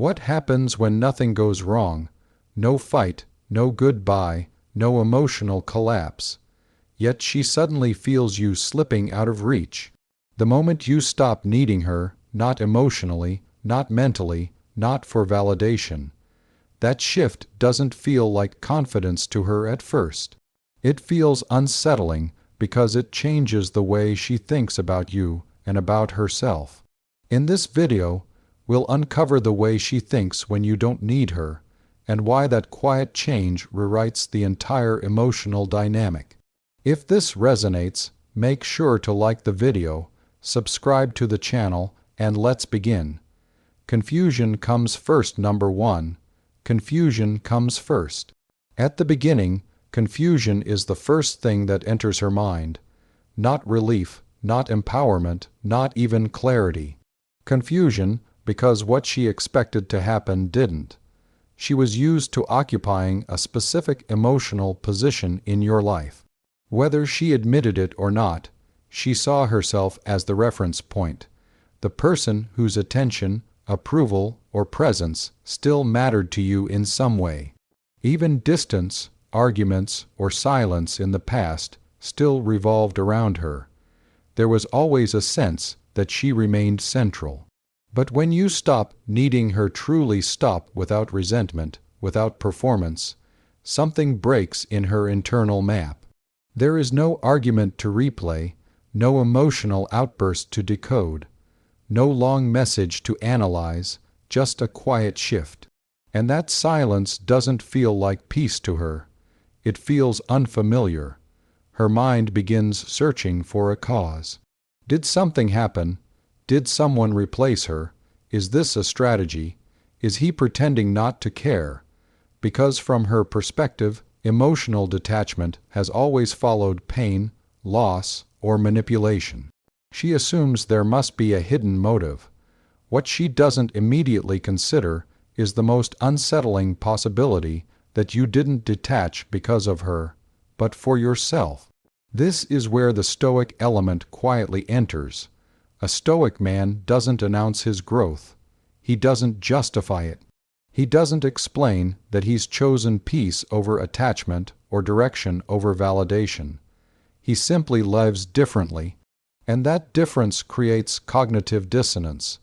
What happens when nothing goes wrong? No fight, no goodbye, no emotional collapse. Yet she suddenly feels you slipping out of reach. The moment you stop needing her, not emotionally, not mentally, not for validation. That shift doesn't feel like confidence to her at first. It feels unsettling because it changes the way she thinks about you and about herself. In this video, we'll uncover the way she thinks when you don't need her, and why that quiet change rewrites the entire emotional dynamic. If this resonates, make sure to like the video, subscribe to the channel, and let's begin. Confusion comes first. Number 1. Confusion comes first. At the beginning, confusion is the first thing that enters her mind. Not relief, not empowerment, not even clarity. Confusion, because what she expected to happen didn't. She was used to occupying a specific emotional position in your life. Whether she admitted it or not, she saw herself as the reference point, the person whose attention, approval, or presence still mattered to you in some way. Even distance, arguments, or silence in the past still revolved around her. There was always a sense that she remained central. But when you stop needing her, truly stop, without resentment, without performance, something breaks in her internal map. There is no argument to replay, no emotional outburst to decode, no long message to analyze, just a quiet shift. And that silence doesn't feel like peace to her. It feels unfamiliar. Her mind begins searching for a cause. Did something happen? Did someone replace her? Is this a strategy? Is he pretending not to care? Because from her perspective, emotional detachment has always followed pain, loss, or manipulation. She assumes there must be a hidden motive. What she doesn't immediately consider is the most unsettling possibility that you didn't detach because of her, but for yourself. This is where the stoic element quietly enters. A stoic man doesn't announce his growth. He doesn't justify it. He doesn't explain that he's chosen peace over attachment or direction over validation. He simply lives differently, and that difference creates cognitive dissonance.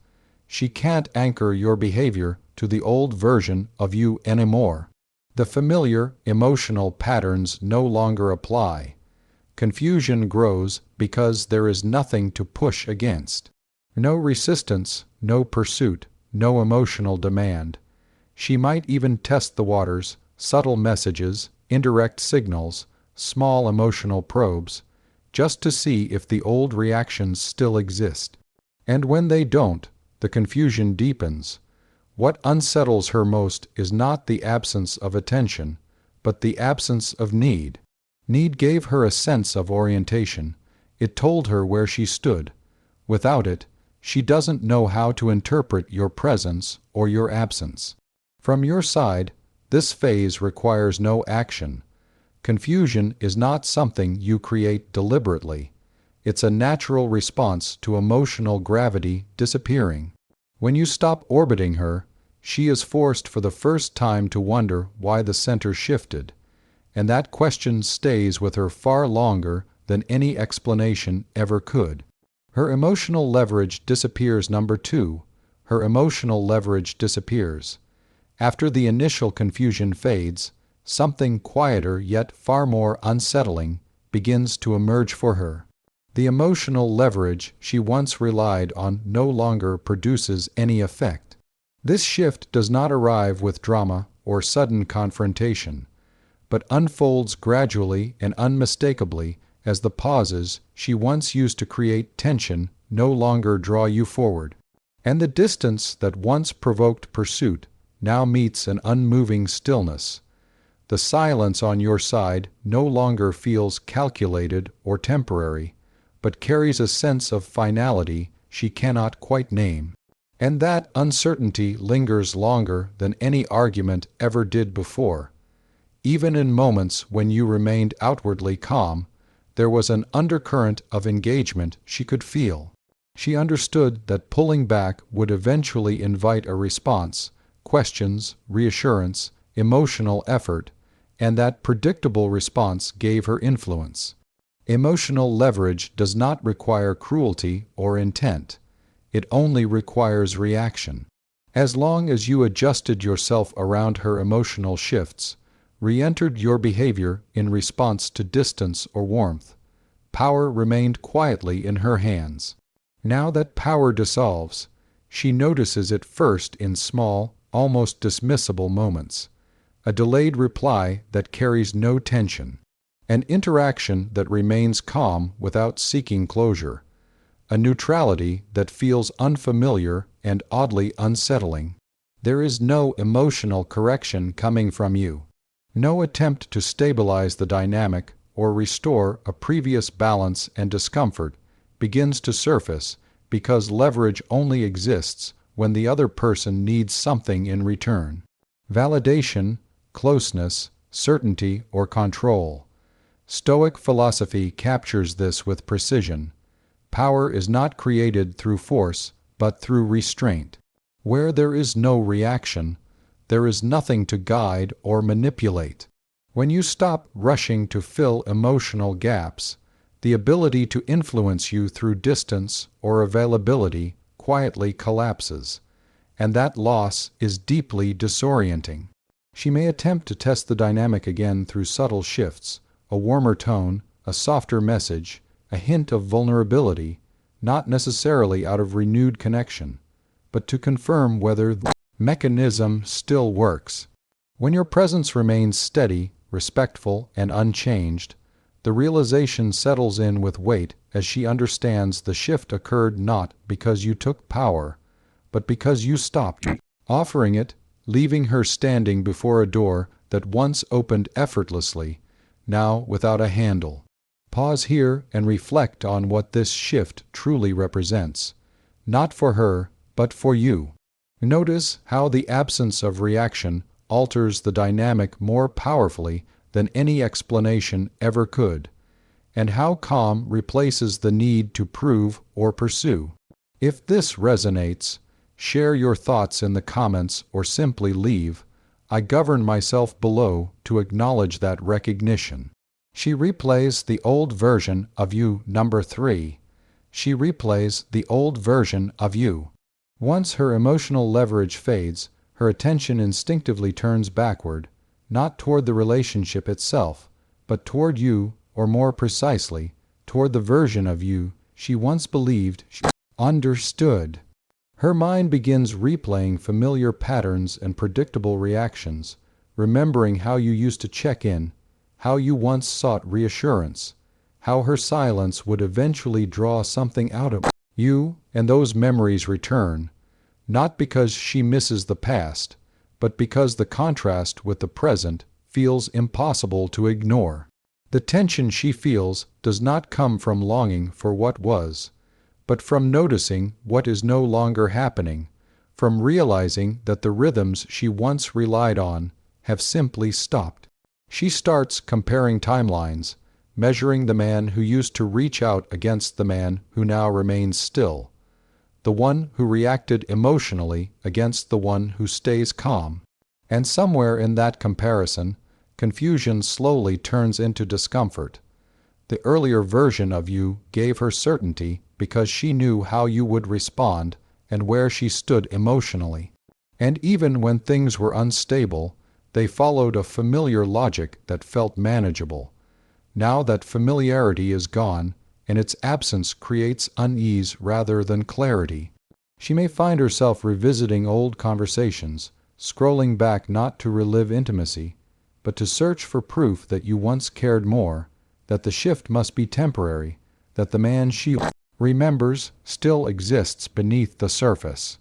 She can't anchor your behavior to the old version of you anymore. The familiar emotional patterns no longer apply. Confusion grows because there is nothing to push against. No resistance, no pursuit, no emotional demand. She might even test the waters, subtle messages, indirect signals, small emotional probes, just to see if the old reactions still exist. And when they don't, the confusion deepens. What unsettles her most is not the absence of attention, but the absence of need. Need gave her a sense of orientation. It told her where she stood. Without it, she doesn't know how to interpret your presence or your absence. From your side, this phase requires no action. Confusion is not something you create deliberately. It's a natural response to emotional gravity disappearing. When you stop orbiting her, she is forced for the first time to wonder why the center shifted. And that question stays with her far longer than any explanation ever could. Her emotional leverage disappears. Number 2. Her emotional leverage disappears. After the initial confusion fades, something quieter yet far more unsettling begins to emerge for her. The emotional leverage she once relied on no longer produces any effect. This shift does not arrive with drama or sudden confrontation, but unfolds gradually and unmistakably as the pauses she once used to create tension no longer draw you forward. And the distance that once provoked pursuit now meets an unmoving stillness. The silence on your side no longer feels calculated or temporary, but carries a sense of finality she cannot quite name. And that uncertainty lingers longer than any argument ever did before. Even in moments when you remained outwardly calm, there was an undercurrent of engagement she could feel. She understood that pulling back would eventually invite a response questions, reassurance, emotional effort, and that predictable response gave her influence. Emotional leverage does not require cruelty or intent. It only requires reaction. As long as you adjusted yourself around her emotional shifts, re-entered your behavior in response to distance or warmth, power remained quietly in her hands. Now that power dissolves, she notices it first in small, almost dismissible moments. A delayed reply that carries no tension. An interaction that remains calm without seeking closure. A neutrality that feels unfamiliar and oddly unsettling. There is no emotional correction coming from you. No attempt to stabilize the dynamic or restore a previous balance, and discomfort begins to surface because leverage only exists when the other person needs something in return. Validation, closeness, certainty, or control. Stoic philosophy captures this with precision. Power is not created through force, but through restraint. Where there is no reaction, there is nothing to guide or manipulate. When you stop rushing to fill emotional gaps, the ability to influence you through distance or availability quietly collapses, and that loss is deeply disorienting. She may attempt to test the dynamic again through subtle shifts, a warmer tone, a softer message, a hint of vulnerability, not necessarily out of renewed connection, but to confirm whether the mechanism still works. When your presence remains steady, respectful, and unchanged, the realization settles in with weight as she understands the shift occurred not because you took power, but because you stopped offering it, leaving her standing before a door that once opened effortlessly, now without a handle. Pause here and reflect on what this shift truly represents, not for her, but for you. Notice how the absence of reaction alters the dynamic more powerfully than any explanation ever could, and how calm replaces the need to prove or pursue. If this resonates, share your thoughts in the comments or simply leave. I govern myself below to acknowledge that recognition. She replays the old version of you. Number 3. She replays the old version of you. Once her emotional leverage fades, her attention instinctively turns backward, not toward the relationship itself, but toward you, or more precisely, toward the version of you she once believed she understood. Her mind begins replaying familiar patterns and predictable reactions, remembering how you used to check in, how you once sought reassurance, how her silence would eventually draw something out of you, and those memories return, not because she misses the past, but because the contrast with the present feels impossible to ignore. The tension she feels does not come from longing for what was, but from noticing what is no longer happening, from realizing that the rhythms she once relied on have simply stopped. She starts comparing timelines, measuring the man who used to reach out against the man who now remains still, the one who reacted emotionally against the one who stays calm. And somewhere in that comparison, confusion slowly turns into discomfort. The earlier version of you gave her certainty because she knew how you would respond and where she stood emotionally. And even when things were unstable, they followed a familiar logic that felt manageable. Now that familiarity is gone, and its absence creates unease rather than clarity. She may find herself revisiting old conversations, scrolling back not to relive intimacy, but to search for proof that you once cared more, that the shift must be temporary, that the man she remembers still exists beneath the surface.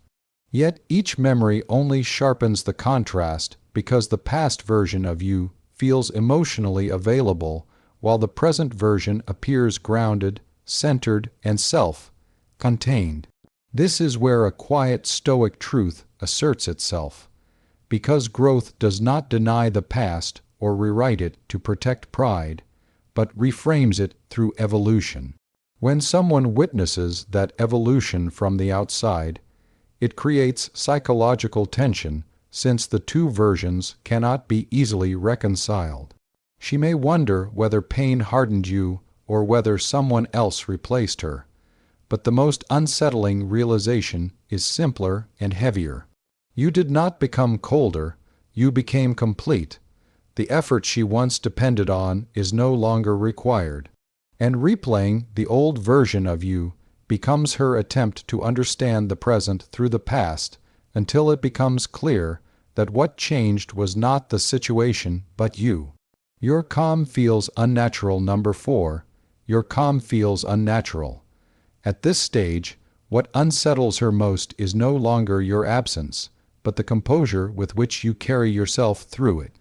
Yet each memory only sharpens the contrast because the past version of you feels emotionally available while the present version appears grounded, centered, and self-contained. This is where a quiet stoic truth asserts itself. Because growth does not deny the past or rewrite it to protect pride, but reframes it through evolution. When someone witnesses that evolution from the outside, it creates psychological tension since the two versions cannot be easily reconciled. She may wonder whether pain hardened you or whether someone else replaced her. But the most unsettling realization is simpler and heavier. You did not become colder, you became complete. The effort she once depended on is no longer required. And replaying the old version of you becomes her attempt to understand the present through the past until it becomes clear that what changed was not the situation but you. Your calm feels unnatural. Number 4. Your calm feels unnatural. At this stage, what unsettles her most is no longer your absence, but the composure with which you carry yourself through it.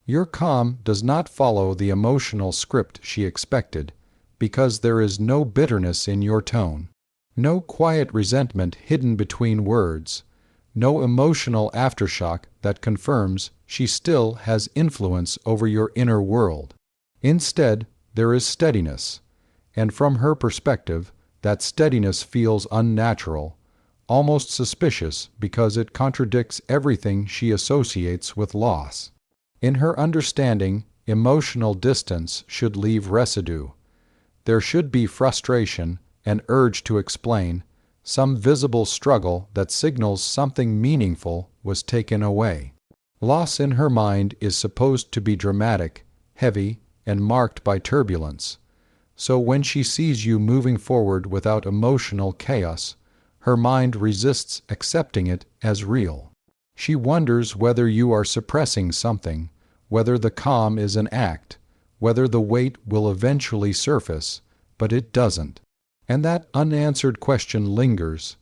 Your calm does not follow the emotional script she expected, because there is no bitterness in your tone, no quiet resentment hidden between words, no emotional aftershock that confirms she still has influence over your inner world. Instead, there is steadiness, and from her perspective, that steadiness feels unnatural, almost suspicious because it contradicts everything she associates with loss. In her understanding, emotional distance should leave residue. There should be frustration, an urge to explain, some visible struggle that signals something meaningful was taken away. Loss in her mind is supposed to be dramatic, heavy, and marked by turbulence. So when she sees you moving forward without emotional chaos, her mind resists accepting it as real. She wonders whether you are suppressing something, whether the calm is an act, whether the weight will eventually surface, but it doesn't. And that unanswered question lingers.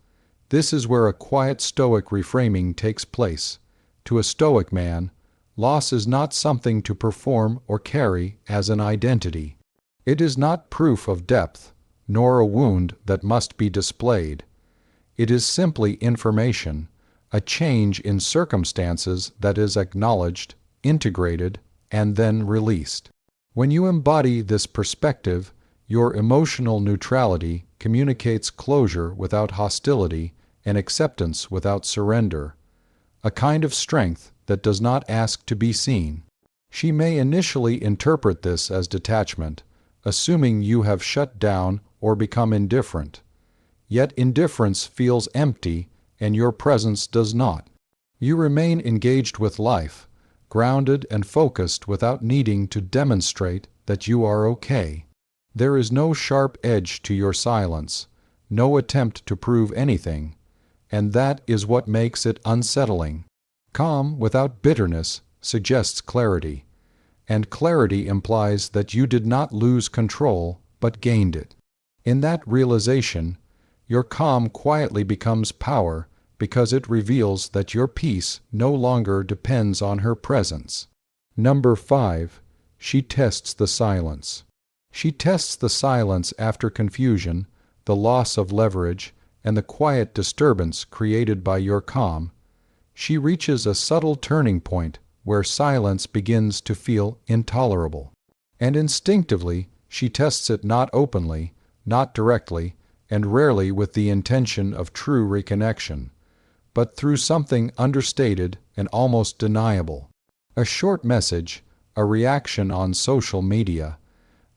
This is where a quiet stoic reframing takes place. To a stoic man, loss is not something to perform or carry as an identity. It is not proof of depth, nor a wound that must be displayed. It is simply information, a change in circumstances that is acknowledged, integrated, and then released. When you embody this perspective, your emotional neutrality communicates closure without hostility and acceptance without surrender, a kind of strength that does not ask to be seen. She may initially interpret this as detachment, assuming you have shut down or become indifferent. Yet indifference feels empty, and your presence does not. You remain engaged with life, grounded and focused without needing to demonstrate that you are okay. There is no sharp edge to your silence, no attempt to prove anything, and that is what makes it unsettling. Calm without bitterness suggests clarity, and clarity implies that you did not lose control but gained it. In that realization, your calm quietly becomes power because it reveals that your peace no longer depends on her presence. Number 5. She tests the silence. She tests the silence after confusion, the loss of leverage, and the quiet disturbance created by your calm. She reaches a subtle turning point where silence begins to feel intolerable. And instinctively, she tests it not openly, not directly, and rarely with the intention of true reconnection, but through something understated and almost deniable. A short message, a reaction on social media,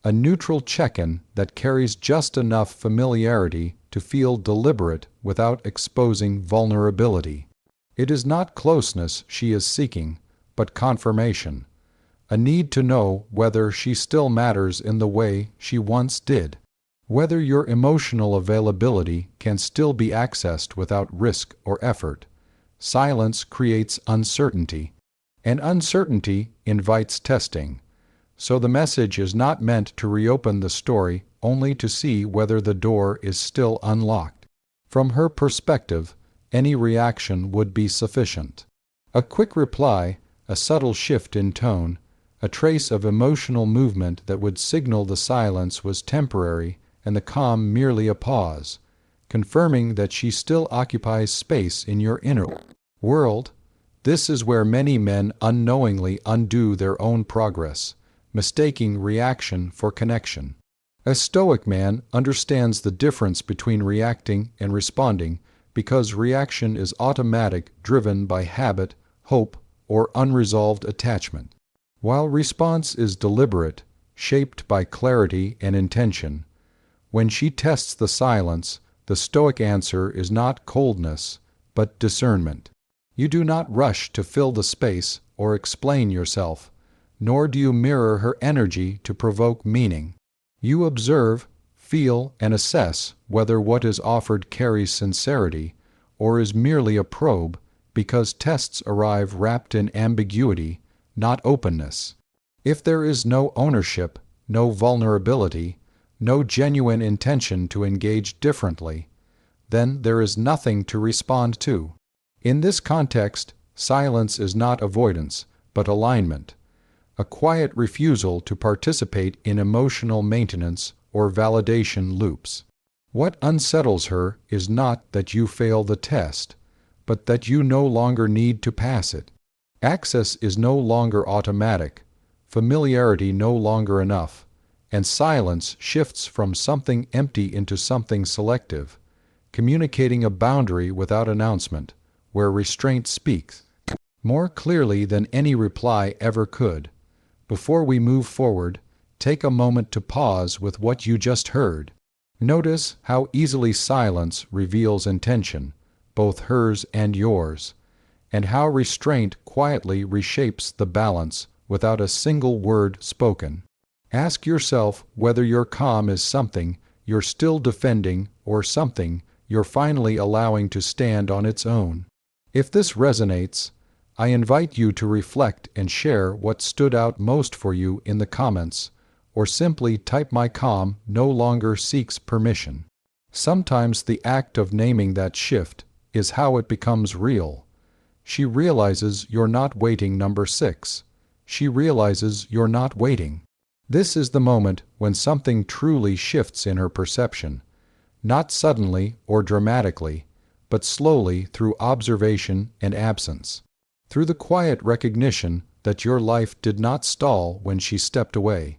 a neutral check-in that carries just enough familiarity to feel deliberate without exposing vulnerability. It is not closeness she is seeking, but confirmation, a need to know whether she still matters in the way she once did, whether your emotional availability can still be accessed without risk or effort. Silence creates uncertainty, and uncertainty invites testing. So the message is not meant to reopen the story only to see whether the door is still unlocked. From her perspective, any reaction would be sufficient. A quick reply, a subtle shift in tone, a trace of emotional movement that would signal the silence was temporary and the calm merely a pause, confirming that she still occupies space in your inner world. This is where many men unknowingly undo their own progress, mistaking reaction for connection. A stoic man understands the difference between reacting and responding because reaction is automatic, driven by habit, hope, or unresolved attachment. While response is deliberate, shaped by clarity and intention, when she tests the silence, the Stoic answer is not coldness, but discernment. You do not rush to fill the space or explain yourself, nor do you mirror her energy to provoke meaning. You observe, feel, and assess whether what is offered carries sincerity or is merely a probe, because tests arrive wrapped in ambiguity, not openness. If there is no ownership, no vulnerability, no genuine intention to engage differently, then there is nothing to respond to. In this context, silence is not avoidance, but alignment, a quiet refusal to participate in emotional maintenance or validation loops. What unsettles her is not that you fail the test, but that you no longer need to pass it. Access is no longer automatic, familiarity no longer enough, and silence shifts from something empty into something selective, communicating a boundary without announcement, where restraint speaks more clearly than any reply ever could. Before we move forward, take a moment to pause with what you just heard. Notice how easily silence reveals intention, both hers and yours, and how restraint quietly reshapes the balance without a single word spoken. Ask yourself whether your calm is something you're still defending or something you're finally allowing to stand on its own. If this resonates, I invite you to reflect and share what stood out most for you in the comments, or simply type "My calm no longer seeks permission." Sometimes the act of naming that shift is how it becomes real. She realizes you're not waiting. Number 6. She realizes you're not waiting. This is the moment when something truly shifts in her perception, not suddenly or dramatically, but slowly through observation and absence, through the quiet recognition that your life did not stall when she stepped away,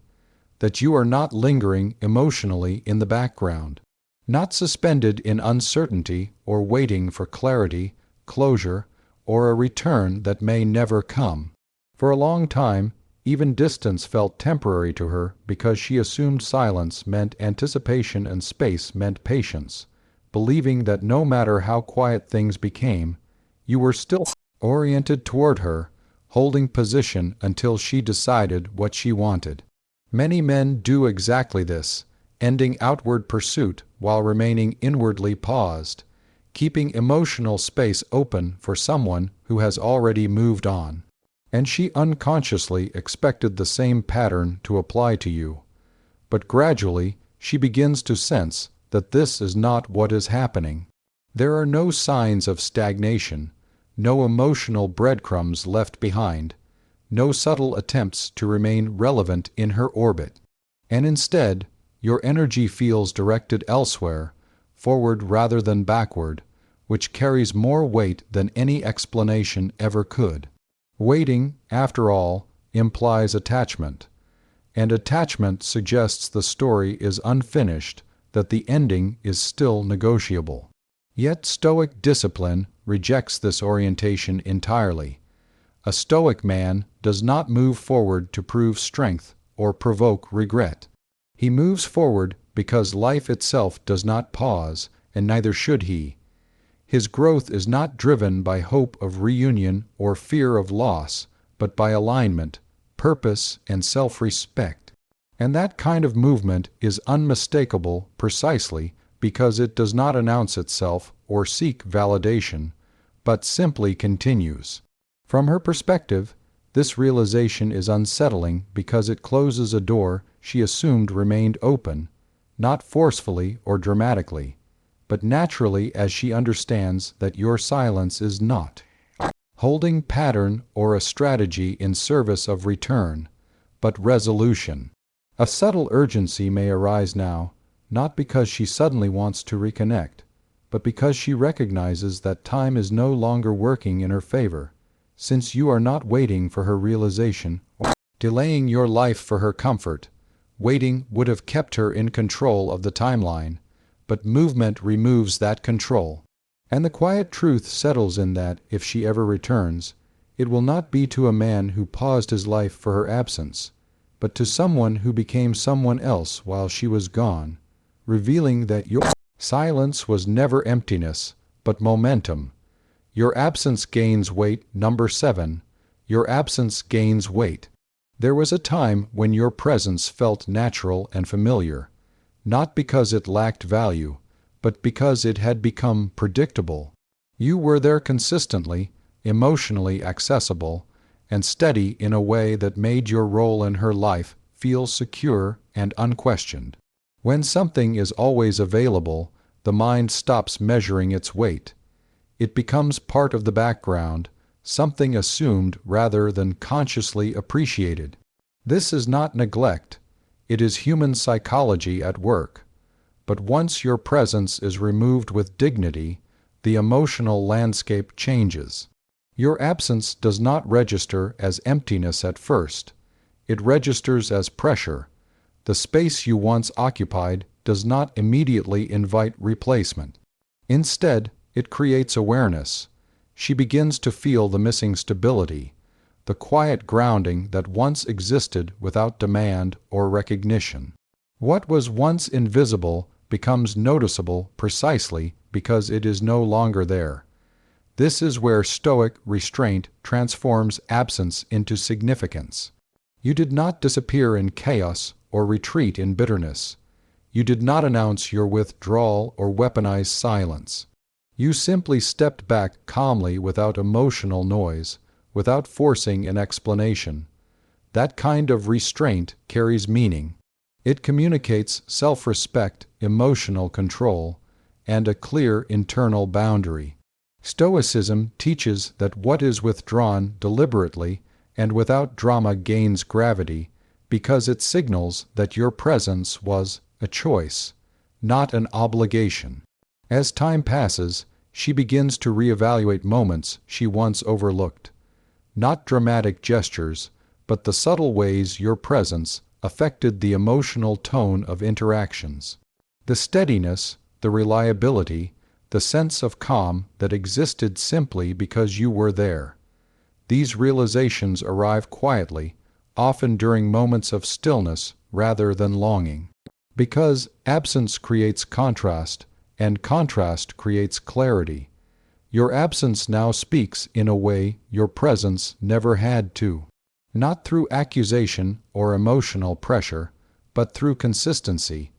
that you are not lingering emotionally in the background, not suspended in uncertainty or waiting for clarity, closure, or a return that may never come. For a long time, even distance felt temporary to her because she assumed silence meant anticipation and space meant patience, believing that no matter how quiet things became, you were still oriented toward her, holding position until she decided what she wanted. Many men do exactly this, ending outward pursuit while remaining inwardly paused, keeping emotional space open for someone who has already moved on. And she unconsciously expected the same pattern to apply to you. But gradually, she begins to sense that this is not what is happening. There are no signs of stagnation, no emotional breadcrumbs left behind, no subtle attempts to remain relevant in her orbit. And instead, your energy feels directed elsewhere, forward rather than backward, which carries more weight than any explanation ever could. Waiting, after all, implies attachment, and attachment suggests the story is unfinished, that the ending is still negotiable. Yet Stoic discipline rejects this orientation entirely. A Stoic man does not move forward to prove strength or provoke regret. He moves forward because life itself does not pause, and neither should he. His growth is not driven by hope of reunion or fear of loss, but by alignment, purpose, and self-respect. And that kind of movement is unmistakable precisely because it does not announce itself or seek validation, but simply continues. From her perspective, this realization is unsettling because it closes a door she assumed remained open, not forcefully or dramatically, but naturally, as she understands that your silence is not holding pattern or a strategy in service of return, but resolution. A subtle urgency may arise now, not because she suddenly wants to reconnect, but because she recognizes that time is no longer working in her favor, since you are not waiting for her realization or delaying your life for her comfort. Waiting would have kept her in control of the timeline, but movement removes that control. And the quiet truth settles in that, if she ever returns, It will not be to a man who paused his life for her absence, but to someone who became someone else while she was gone, revealing that your silence was never emptiness, but momentum. Your absence gains weight. Number 7. Your absence gains weight. There was a time when your presence felt natural and familiar, not because it lacked value, but because it had become predictable. You were there consistently, emotionally accessible, and steady in a way that made your role in her life feel secure and unquestioned. When something is always available, the mind stops measuring its weight. It becomes part of the background, something assumed rather than consciously appreciated. This is not neglect. It is human psychology at work. But once your presence is removed with dignity, the emotional landscape changes. Your absence does not register as emptiness at first. It registers as pressure. The space you once occupied does not immediately invite replacement. Instead, it creates awareness. She begins to feel the missing stability, the quiet grounding that once existed without demand or recognition. What was once invisible becomes noticeable precisely because it is no longer there. This is where Stoic restraint transforms absence into significance. You did not disappear in chaos or retreat in bitterness. You did not announce your withdrawal or weaponize silence. You simply stepped back calmly without emotional noise, without forcing an explanation. That kind of restraint carries meaning. It communicates self-respect, emotional control, and a clear internal boundary. Stoicism teaches that what is withdrawn deliberately and without drama gains gravity because it signals that your presence was a choice, not an obligation. As time passes, she begins to reevaluate moments she once overlooked. Not dramatic gestures, but the subtle ways your presence affected the emotional tone of interactions. The steadiness, the reliability, the sense of calm that existed simply because you were there. These realizations arrive quietly, often during moments of stillness rather than longing. Because absence creates contrast, and contrast creates clarity. Your absence now speaks in a way your presence never had to. Not through accusation or emotional pressure, but through consistency.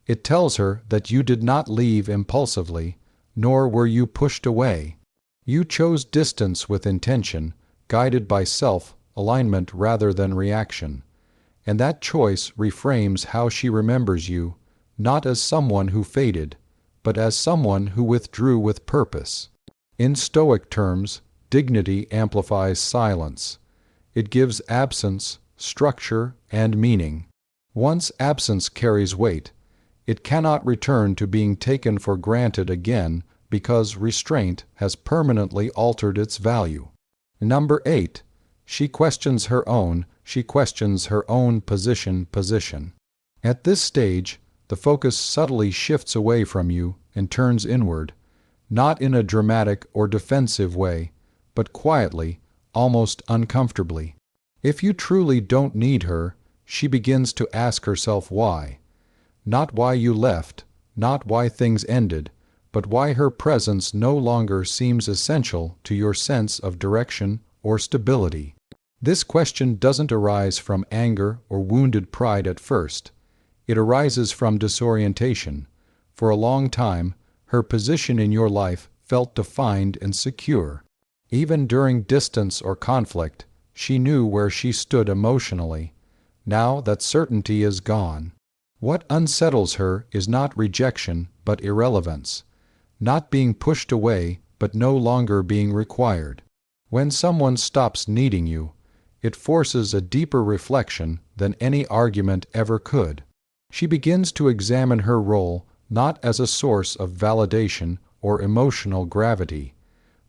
It tells her that you did not leave impulsively, nor were you pushed away. You chose distance with intention, guided by self-alignment rather than reaction. And that choice reframes how she remembers you, not as someone who faded, but as someone who withdrew with purpose. In Stoic terms, dignity amplifies silence. It gives absence, structure, and meaning. Once absence carries weight, it cannot return to being taken for granted again because restraint has permanently altered its value. Number 8. She questions her own position. At this stage, the focus subtly shifts away from you and turns inward, not in a dramatic or defensive way, but quietly, almost uncomfortably. If you truly don't need her, she begins to ask herself why. Not why you left, not why things ended, but why her presence no longer seems essential to your sense of direction or stability. This question doesn't arise from anger or wounded pride at first. It arises from disorientation. For a long time, her position in your life felt defined and secure. Even during distance or conflict, she knew where she stood emotionally. Now that certainty is gone. What unsettles her is not rejection, but irrelevance. Not being pushed away, but no longer being required. When someone stops needing you, it forces a deeper reflection than any argument ever could. She begins to examine her role not as a source of validation or emotional gravity,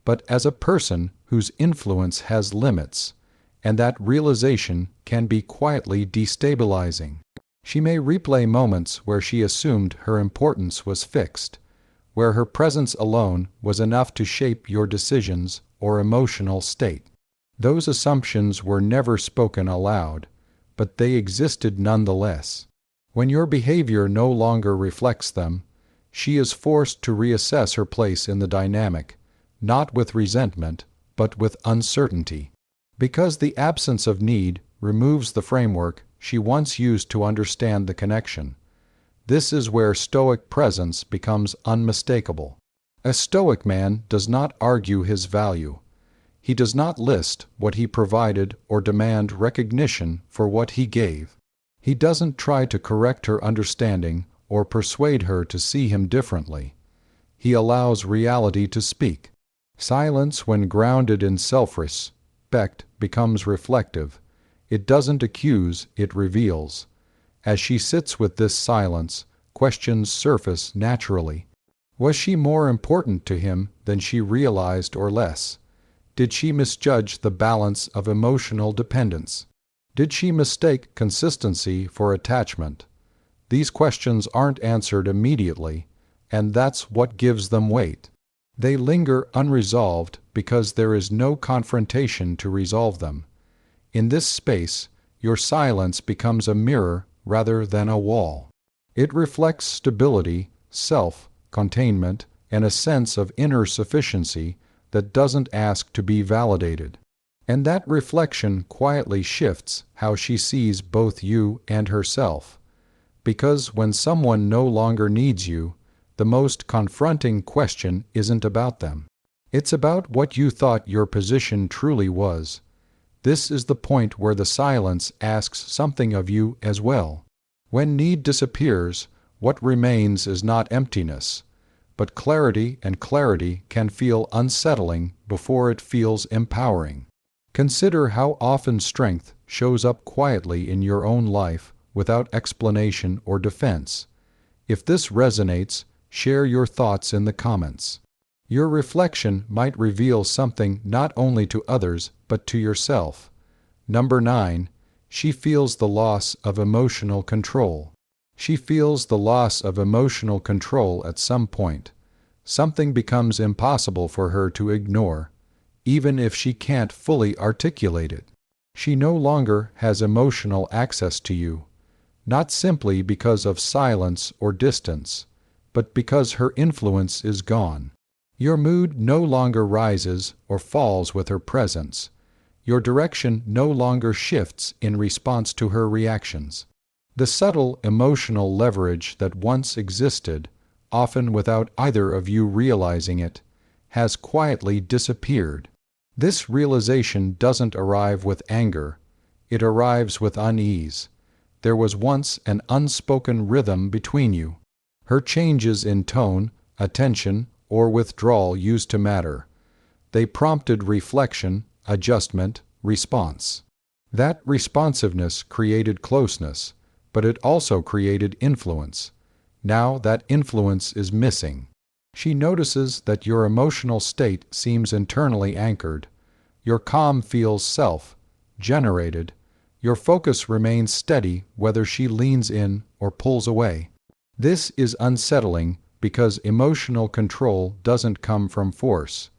but as a person whose influence has limits, and that realization can be quietly destabilizing. She may replay moments where she assumed her importance was fixed, where her presence alone was enough to shape your decisions or emotional state. Those assumptions were never spoken aloud, but they existed nonetheless. When your behavior no longer reflects them, she is forced to reassess her place in the dynamic, not with resentment, but with uncertainty. Because the absence of need removes the framework she once used to understand the connection. This is where Stoic presence becomes unmistakable. A Stoic man does not argue his value. He does not list what he provided or demand recognition for what he gave. He doesn't try to correct her understanding or persuade her to see him differently. He allows reality to speak. Silence, when grounded in self-respect, becomes reflective. It doesn't accuse, it reveals. As she sits with this silence, questions surface naturally. Was she more important to him than she realized or less? Did she misjudge the balance of emotional dependence? Did she mistake consistency for attachment? These questions aren't answered immediately, and that's what gives them weight. They linger unresolved because there is no confrontation to resolve them. In this space, your silence becomes a mirror rather than a wall. It reflects stability, self-containment, and a sense of inner sufficiency that doesn't ask to be validated. And that reflection quietly shifts how she sees both you and herself. Because when someone no longer needs you, the most confronting question isn't about them. It's about what you thought your position truly was. This is the point where the silence asks something of you as well. When need disappears, what remains is not emptiness, but clarity, and clarity can feel unsettling before it feels empowering. Consider how often strength shows up quietly in your own life without explanation or defense. If this resonates, share your thoughts in the comments. Your reflection might reveal something not only to others but to yourself. Number 9. She feels the loss of emotional control. She feels the loss of emotional control at some point. Something becomes impossible for her to ignore, even if she can't fully articulate it. She no longer has emotional access to you, not simply because of silence or distance, but because her influence is gone. Your mood no longer rises or falls with her presence. Your direction no longer shifts in response to her reactions. The subtle emotional leverage that once existed, often without either of you realizing it, has quietly disappeared. This realization doesn't arrive with anger. It arrives with unease. There was once an unspoken rhythm between you. Her changes in tone, attention, or withdrawal used to matter. They prompted reflection, adjustment, response. That responsiveness created closeness, but it also created influence. Now that influence is missing. She notices that your emotional state seems internally anchored. Your calm feels self-generated. Your focus remains steady whether she leans in or pulls away. This is unsettling because emotional control doesn't come from force.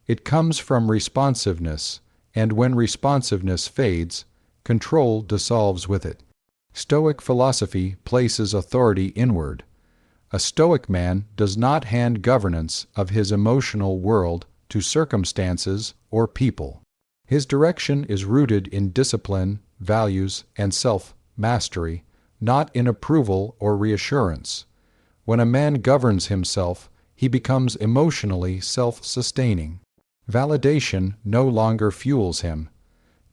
It comes from responsiveness, and when responsiveness fades, control dissolves with it. Stoic philosophy places authority inward. A Stoic man does not hand governance of his emotional world to circumstances or people. His direction is rooted in discipline, values, and self-mastery, not in approval or reassurance. When a man governs himself, he becomes emotionally self-sustaining. Validation no longer fuels him.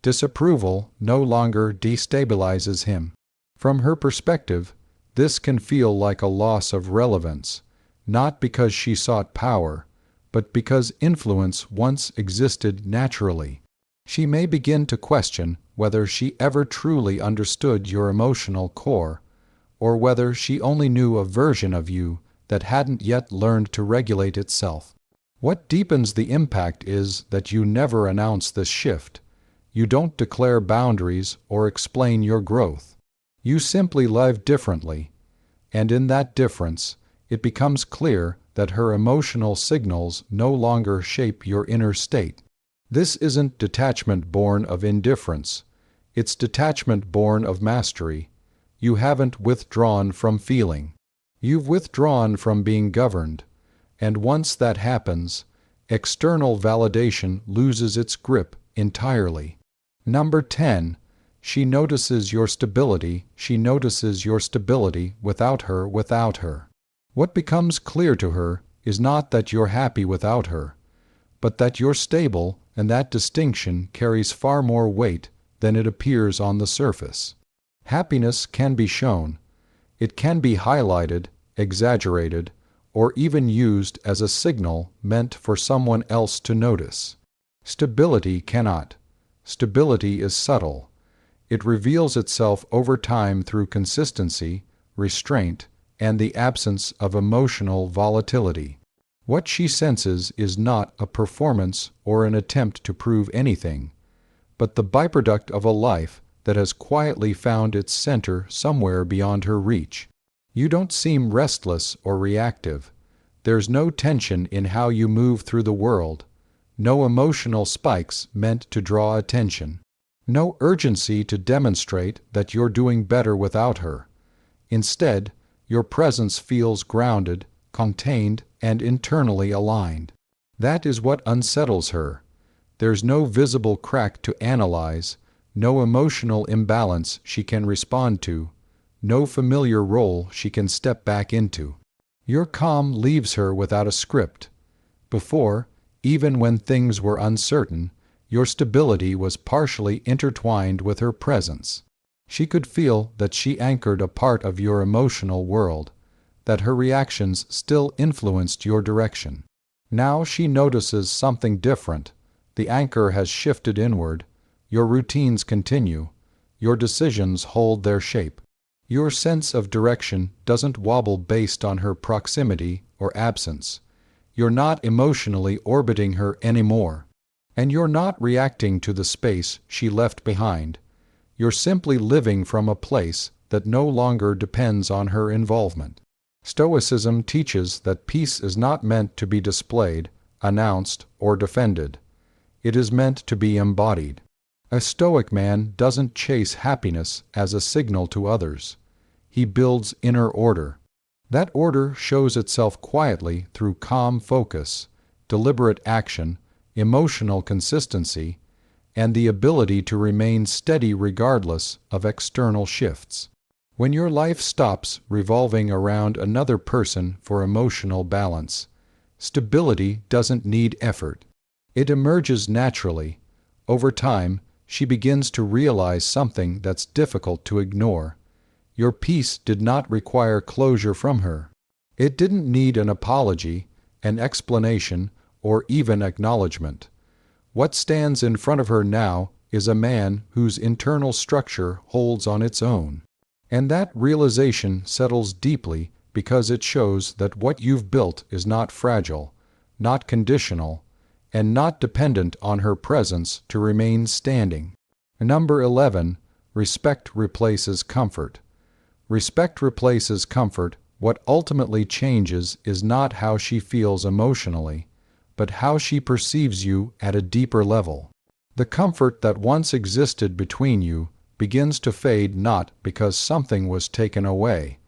Disapproval no longer destabilizes him. From her perspective, this can feel like a loss of relevance, not because she sought power, but because influence once existed naturally. She may begin to question whether she ever truly understood your emotional core, or whether she only knew a version of you that hadn't yet learned to regulate itself. What deepens the impact is that you never announce this shift. You don't declare boundaries or explain your growth. You simply live differently, and in that difference, it becomes clear that her emotional signals no longer shape your inner state. This isn't detachment born of indifference. It's detachment born of mastery. You haven't withdrawn from feeling. You've withdrawn from being governed. And once that happens, external validation loses its grip entirely. Number 10. She notices your stability. She notices your stability without her. What becomes clear to her is not that you're happy without her, but that you're stable, and that distinction carries far more weight than it appears on the surface. Happiness can be shown. It can be highlighted, exaggerated, or even used as a signal meant for someone else to notice. Stability cannot. Stability is subtle. It reveals itself over time through consistency, restraint, and the absence of emotional volatility. What she senses is not a performance or an attempt to prove anything, but the byproduct of a life that has quietly found its center somewhere beyond her reach. You don't seem restless or reactive. There's no tension in how you move through the world, no emotional spikes meant to draw attention, no urgency to demonstrate that you're doing better without her. Instead, your presence feels grounded, contained, and internally aligned. That is what unsettles her. There's no visible crack to analyze, no emotional imbalance she can respond to, no familiar role she can step back into. Your calm leaves her without a script. Before, even when things were uncertain, your stability was partially intertwined with her presence. She could feel that she anchored a part of your emotional world, that her reactions still influenced your direction. Now she notices something different. The anchor has shifted inward. Your routines continue. Your decisions hold their shape. Your sense of direction doesn't wobble based on her proximity or absence. You're not emotionally orbiting her anymore. And you're not reacting to the space she left behind. You're simply living from a place that no longer depends on her involvement. Stoicism teaches that peace is not meant to be displayed, announced, or defended. It is meant to be embodied. A Stoic man doesn't chase happiness as a signal to others. He builds inner order. That order shows itself quietly through calm focus, deliberate action, emotional consistency, and the ability to remain steady regardless of external shifts. When your life stops revolving around another person for emotional balance, stability doesn't need effort. It emerges naturally. Over time, she begins to realize something that's difficult to ignore. Your peace did not require closure from her. It didn't need an apology, an explanation, or even acknowledgement. What stands in front of her now is a man whose internal structure holds on its own. And that realization settles deeply because it shows that what you've built is not fragile, not conditional, and not dependent on her presence to remain standing. Number 11. Respect replaces comfort. Respect replaces comfort. What ultimately changes is not how she feels emotionally, but how she perceives you at a deeper level. The comfort that once existed between you begins to fade not because something was taken away,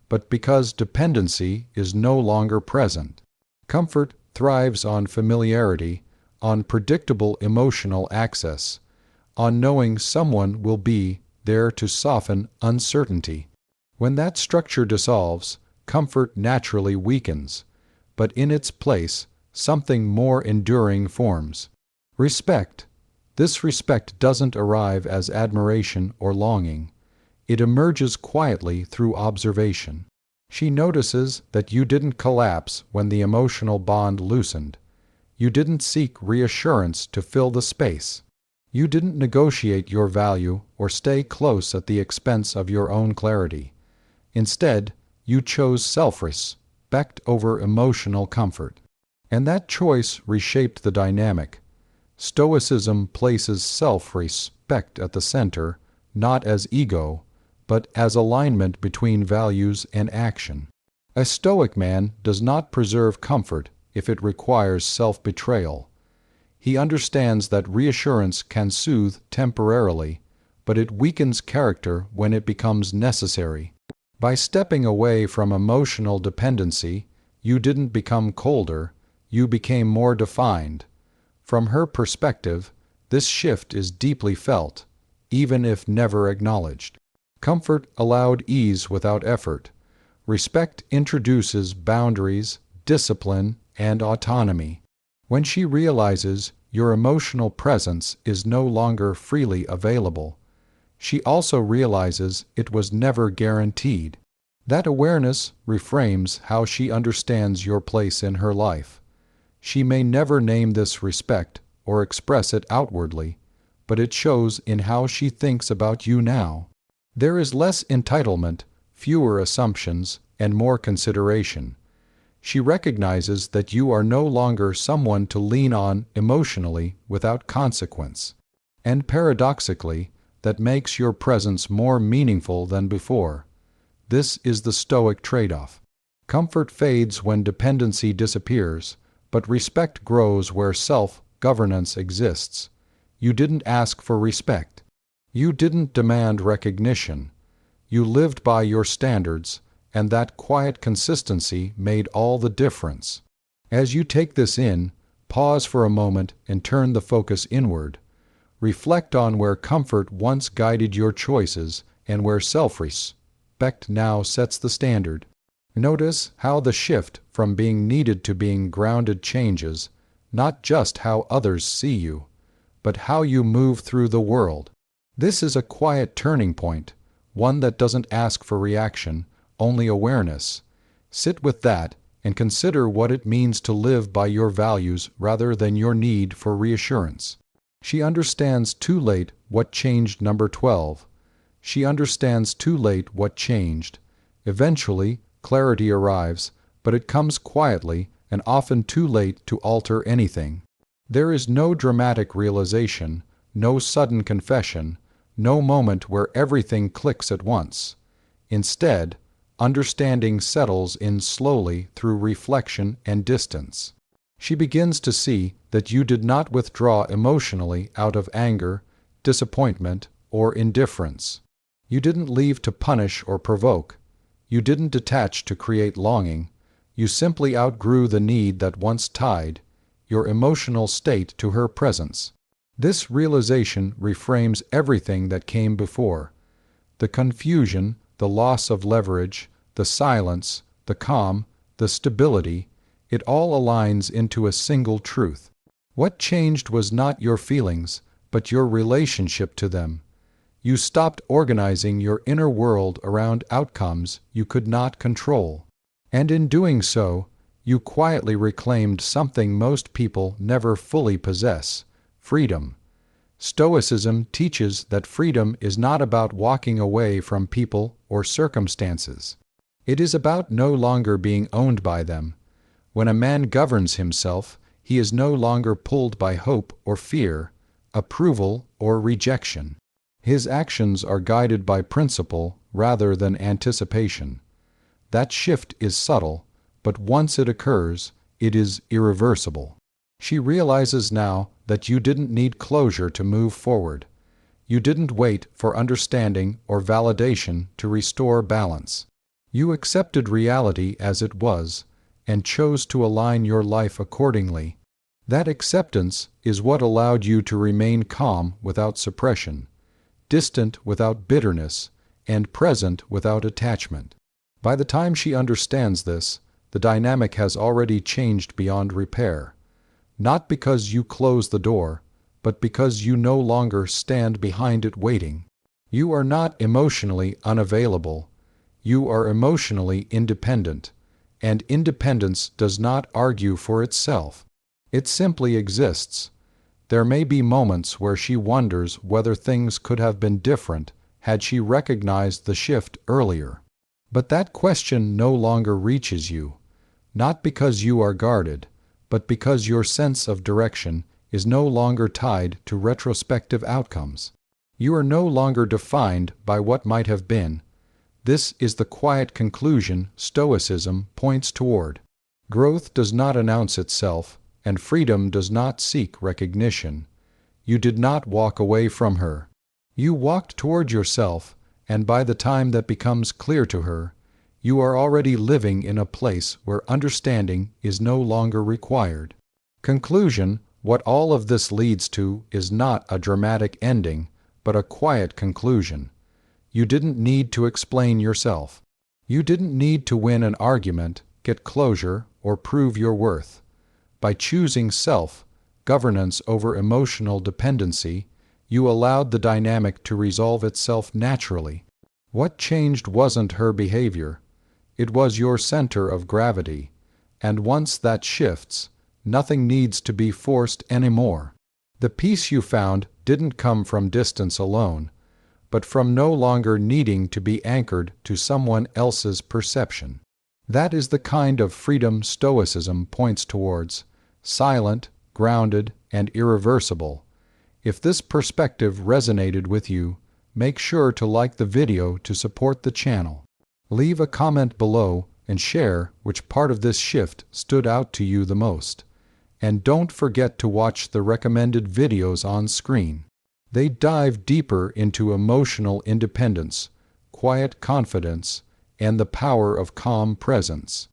but because dependency is no longer present. Comfort thrives on familiarity, on predictable emotional access, on knowing someone will be there to soften uncertainty. When that structure dissolves, comfort naturally weakens, but in its place, something more enduring forms. Respect. This respect doesn't arrive as admiration or longing. It emerges quietly through observation. She notices that you didn't collapse when the emotional bond loosened. You didn't seek reassurance to fill the space. You didn't negotiate your value or stay close at the expense of your own clarity. Instead, you chose self-respect over emotional comfort. And that choice reshaped the dynamic. Stoicism places self-respect at the center, not as ego, but as alignment between values and action. A Stoic man does not preserve comfort if it requires self-betrayal. He understands that reassurance can soothe temporarily, but it weakens character when it becomes necessary. By stepping away from emotional dependency, you didn't become colder, you became more defined. From her perspective, this shift is deeply felt, even if never acknowledged. Comfort allowed ease without effort. Respect introduces boundaries, discipline, and autonomy. When she realizes your emotional presence is no longer freely available, she also realizes it was never guaranteed. That awareness reframes how she understands your place in her life. She may never name this respect or express it outwardly, but it shows in how she thinks about you now. There is less entitlement, fewer assumptions, and more consideration. She recognizes that you are no longer someone to lean on emotionally without consequence. And paradoxically, that makes your presence more meaningful than before. This is the Stoic trade-off. Comfort fades when dependency disappears, but respect grows where self-governance exists. You didn't ask for respect. You didn't demand recognition. You lived by your standards, and that quiet consistency made all the difference. As you take this in, pause for a moment and turn the focus inward. Reflect on where comfort once guided your choices and where self-respect now sets the standard. Notice how the shift from being needed to being grounded changes, not just how others see you, but how you move through the world. This is a quiet turning point, one that doesn't ask for reaction, only awareness. Sit with that and consider what it means to live by your values rather than your need for reassurance. She understands too late what changed. Number 12. She understands too late what changed. Eventually, clarity arrives, but it comes quietly and often too late to alter anything. There is no dramatic realization, no sudden confession, no moment where everything clicks at once. Instead, understanding settles in slowly through reflection and distance. She begins to see that you did not withdraw emotionally out of anger, disappointment, or indifference. You didn't leave to punish or provoke. You didn't detach to create longing. You simply outgrew the need that once tied your emotional state to her presence. This realization reframes everything that came before. The confusion, the loss of leverage, the silence, the calm, the stability, it all aligns into a single truth. What changed was not your feelings, but your relationship to them. You stopped organizing your inner world around outcomes you could not control. And in doing so, you quietly reclaimed something most people never fully possess: freedom. Stoicism teaches that freedom is not about walking away from people or circumstances. It is about no longer being owned by them. When a man governs himself, he is no longer pulled by hope or fear, approval or rejection. His actions are guided by principle rather than anticipation. That shift is subtle, but once it occurs, it is irreversible. She realizes now that you didn't need closure to move forward. You didn't wait for understanding or validation to restore balance. You accepted reality as it was, and chose to align your life accordingly. That acceptance is what allowed you to remain calm without suppression, distant without bitterness, and present without attachment. By the time she understands this, the dynamic has already changed beyond repair. Not because you close the door, but because you no longer stand behind it waiting. You are not emotionally unavailable. You are emotionally independent. And independence does not argue for itself. It simply exists. There may be moments where she wonders whether things could have been different had she recognized the shift earlier. But that question no longer reaches you, not because you are guarded, but because your sense of direction is no longer tied to retrospective outcomes. You are no longer defined by what might have been. This is the quiet conclusion Stoicism points toward. Growth does not announce itself, and freedom does not seek recognition. You did not walk away from her. You walked toward yourself, and by the time that becomes clear to her, you are already living in a place where understanding is no longer required. Conclusion: what all of this leads to is not a dramatic ending, but a quiet conclusion. You didn't need to explain yourself. You didn't need to win an argument, get closure, or prove your worth. By choosing self-governance over emotional dependency, you allowed the dynamic to resolve itself naturally. What changed wasn't her behavior. It was your center of gravity. And once that shifts, nothing needs to be forced anymore. The peace you found didn't come from distance alone, but from no longer needing to be anchored to someone else's perception. That is the kind of freedom Stoicism points towards: silent, grounded, and irreversible. If this perspective resonated with you, make sure to like the video to support the channel. Leave a comment below and share which part of this shift stood out to you the most. And don't forget to watch the recommended videos on screen. They dive deeper into emotional independence, quiet confidence, and the power of calm presence.